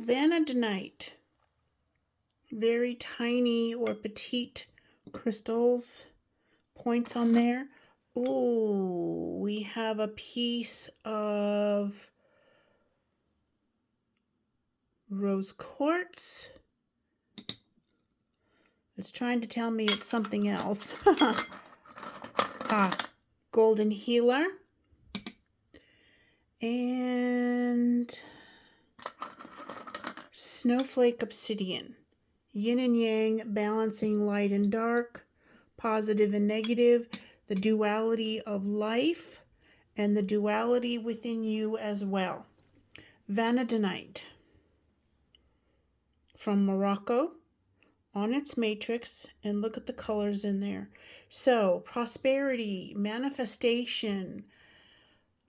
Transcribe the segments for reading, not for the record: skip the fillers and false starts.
Vanadinite. Very tiny or petite crystals. Points on there. Ooh, we have a piece of rose quartz. It's trying to tell me it's something else. Golden healer. And Snowflake Obsidian. Yin and yang, balancing light and dark, positive and negative, the duality of life, and the duality within you as well. Vanadinite from Morocco on its matrix, and look at the colors in there. So, prosperity, manifestation.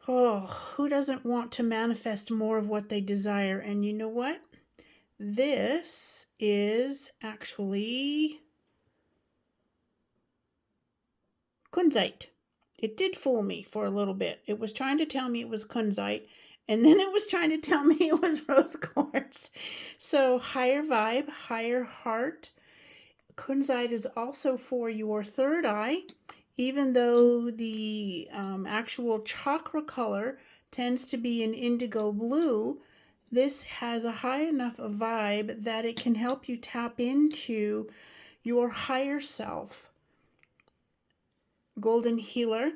Oh, who doesn't want to manifest more of what they desire? And you know what? This is actually kunzite. It did fool me for a little bit. It was trying to tell me it was kunzite, and then it was trying to tell me it was rose quartz. So higher vibe, higher heart. Kunzite is also for your third eye, even though the actual chakra color tends to be an indigo blue. This has a high enough vibe that it can help you tap into your higher self. Golden healer,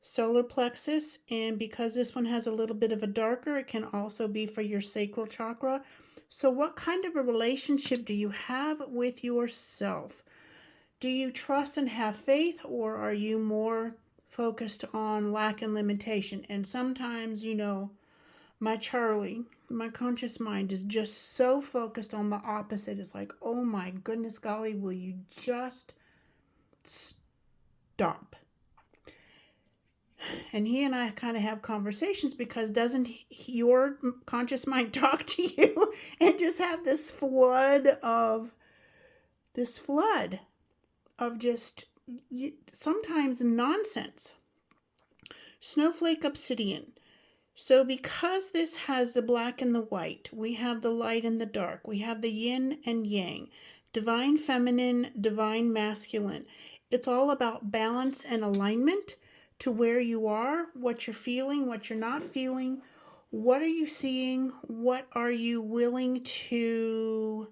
solar plexus, and because this one has a little bit of a darker, it can also be for your sacral chakra. So what kind of a relationship do you have with yourself? Do you trust and have faith, or are you more focused on lack and limitation? And sometimes, you know, my Charlie, my conscious mind is just so focused on the opposite. It's like, oh my goodness golly, will you just stop? And he and I kind of have conversations, because doesn't your conscious mind talk to you and just have this flood of just sometimes nonsense. Snowflake Obsidian. So because this has the black and the white, we have the light and the dark, we have the yin and yang, divine feminine, divine masculine. It's all about balance and alignment to where you are, what you're feeling, what you're not feeling, what are you seeing, what are you willing to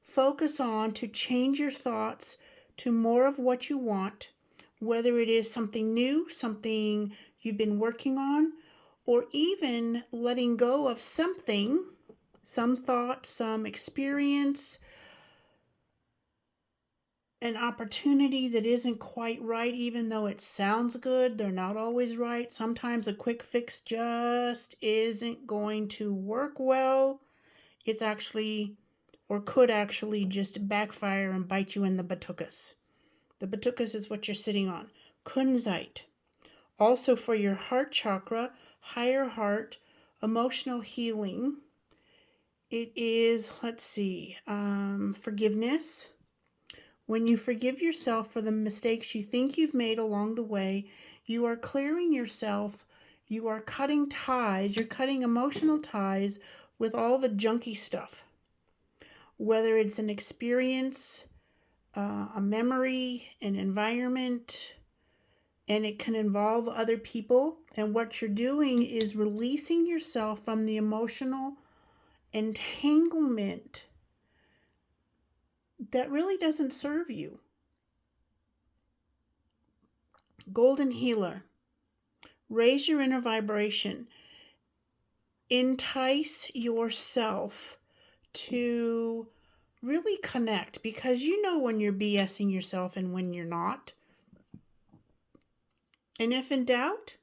focus on to change your thoughts to more of what you want, whether it is something new, something you've been working on, or even letting go of something, some thought, some experience, an opportunity that isn't quite right, even though it sounds good. They're not always right. Sometimes a quick fix just isn't going to work well. It's actually, or could actually, just backfire and bite you in the batukas. The batukas is what you're sitting on. Kunzite. Also for your heart chakra, higher heart, emotional healing. It is, forgiveness. When you forgive yourself for the mistakes you think you've made along the way, you are clearing yourself, you are cutting ties, you're cutting emotional ties with all the junky stuff. Whether it's an experience, a memory, an environment, and it can involve other people. And what you're doing is releasing yourself from the emotional entanglement that really doesn't serve you. Golden healer. Raise your inner vibration. Entice yourself to really connect, because you know when you're BSing yourself and when you're not. And if in doubt,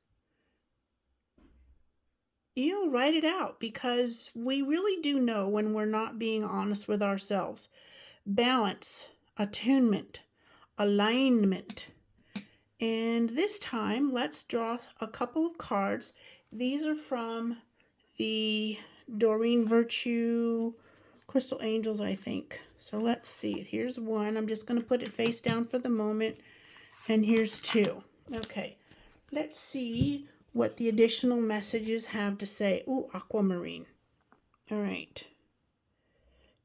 write it out, because we really do know when we're not being honest with ourselves. Balance, attunement, alignment. And this time, let's draw a couple of cards. These are from the Doreen Virtue Crystal Angels, I think. So let's see. Here's one. I'm just going to put it face down for the moment. And here's two. Okay. Let's see what the additional messages have to say. Ooh, aquamarine. All right.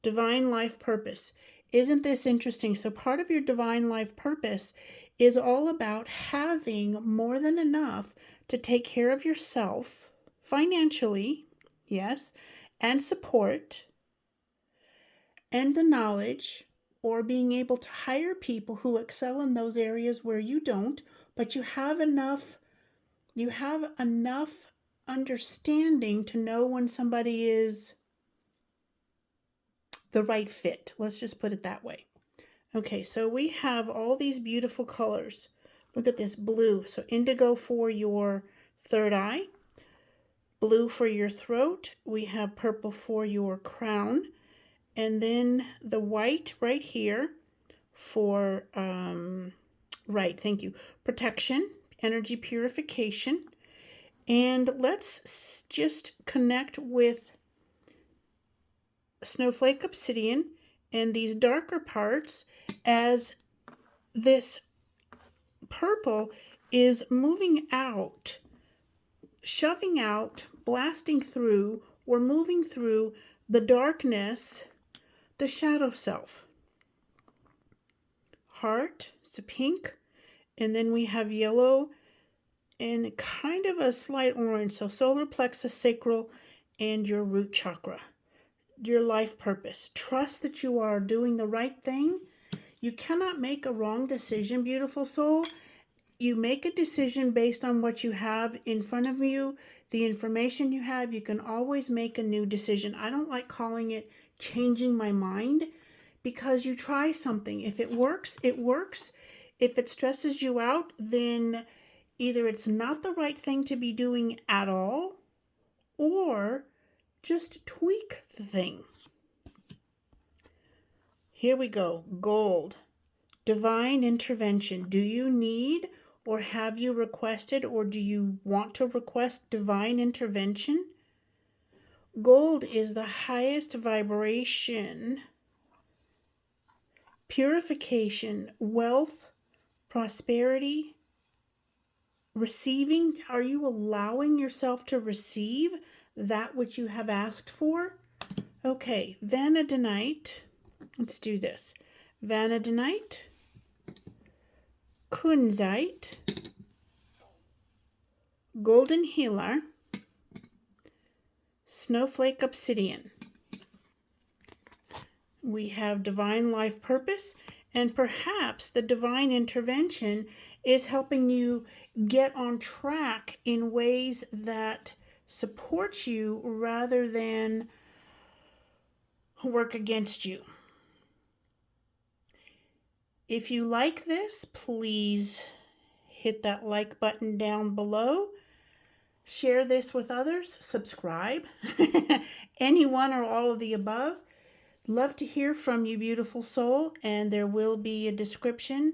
Divine life purpose. Isn't this interesting? So part of your divine life purpose is all about having more than enough to take care of yourself financially, yes, and support, and the knowledge, or being able to hire people who excel in those areas where you don't, but you have enough understanding to know when somebody is the right fit. Let's just put it that way. Okay, so we have all these beautiful colors. Look at this blue. So indigo for your third eye, blue for your throat. We have purple for your crown, and then the white right here for, right, thank you, protection, energy purification. And let's just connect with Snowflake Obsidian and these darker parts as this purple is moving out, shoving out, blasting through, or moving through the darkness, the shadow self. Heart, it's a pink, and then we have yellow and kind of a slight orange. So solar plexus, sacral, and your root chakra. Your life purpose. Trust that you are doing the right thing. You cannot make a wrong decision, beautiful soul. You make a decision based on what you have in front of you, the information you have. You can always make a new decision. I don't like calling it changing my mind, because you try something. If it works, it works. If it stresses you out, then either it's not the right thing to be doing at all, or just tweak the thing. Here we go. Gold. Divine intervention. Do you need, or have you requested, or do you want to request divine intervention? Gold is the highest vibration. Purification, wealth, prosperity, receiving. Are you allowing yourself to receive that which you have asked for? Okay, Vanadinite. Let's do this. Vanadinite, kunzite, golden healer, snowflake obsidian. We have divine life purpose, and perhaps the divine intervention is helping you get on track in ways that support you rather than work against you. If you like this, please hit that like button down below. Share this with others. Subscribe. Any one or all of the above. Love to hear from you, beautiful soul, and there will be a description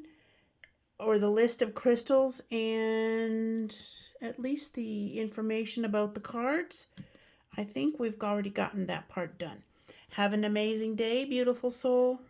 or the list of crystals and at least the information about the cards. I think we've already gotten that part done. Have an amazing day, beautiful soul.